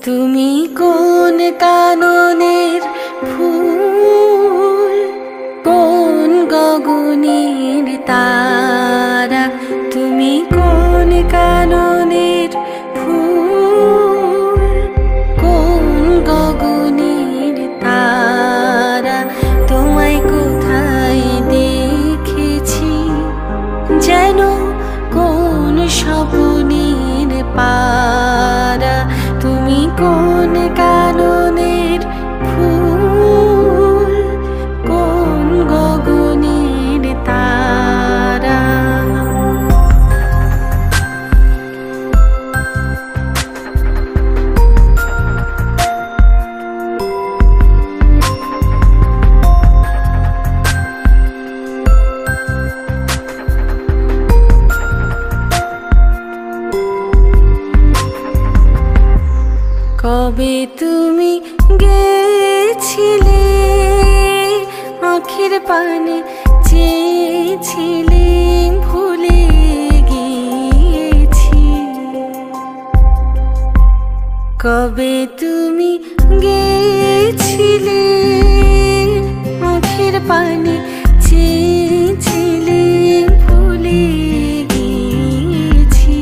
তুমি কোন কাননের ফুল, কোন গগনের তারা। তুমি কোন কাননের ফুল, কোন গগনের তারা। তোমায় কোথায় দেখেছি যেন কোন স্বপ্নের পারা। তুমি কোন কাননের ফুল, কোন গগনের তারা। কবে তুমি গেছিলে আখির পানে চেয়েছিলে, ভুলে গিয়েছি। কবে তুমি গেছিলে আখির পানে চেয়েছিলে, ভুলে গিয়েছি।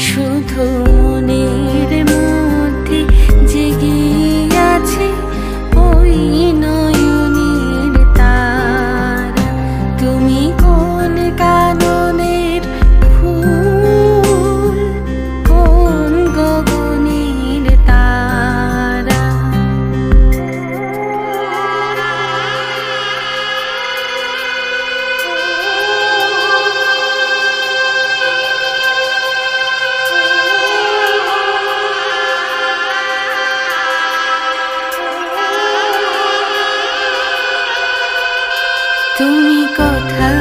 শুধু মনের মধ্যে জেগে আছে ওই নয়নের তারা। তুমি কোন কাননের ফুল, কোন গগনের তারা। তুমি কথা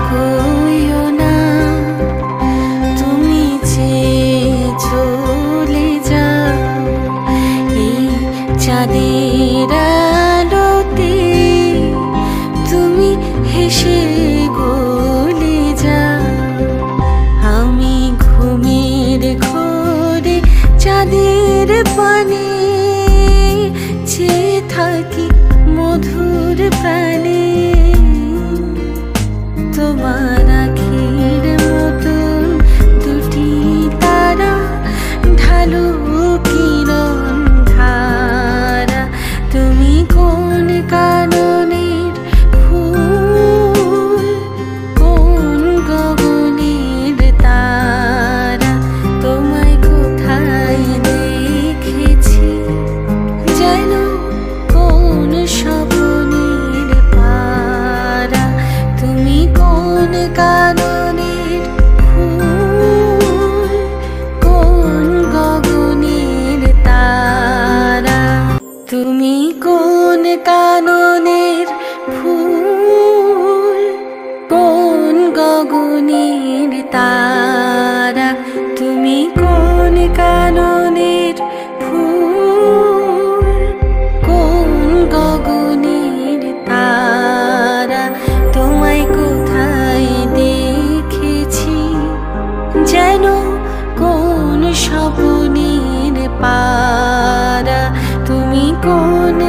কইও না, তুমি যে চলে যাও এই চাঁদের আলোতে। তুমি হেসে গলে যাও, আমি ঘুমের ঘোরে চাঁদের পানে চেয়ে থাকি মধুর প্রাণে। তোমার আখির মতন দুটি তারা ঢালু কিরণ ধারা। তুমি কোন কাননের ফুল, কোন গগনের তারা। তোমায় কোথায় দেখেছি যেন কোন স্বপ্নের পারা। তুমি কোন কাননের ফুল, কোন গগনের তারা। তুমি কোন কাননের ফুল, কোন গগনের তারা। তুমি কোন কাননের ফুল, কোন গগনের তারা। তোমায় কোথায় দেখেছি যেন কোন স্বপ্নের পারা। তুমি কোন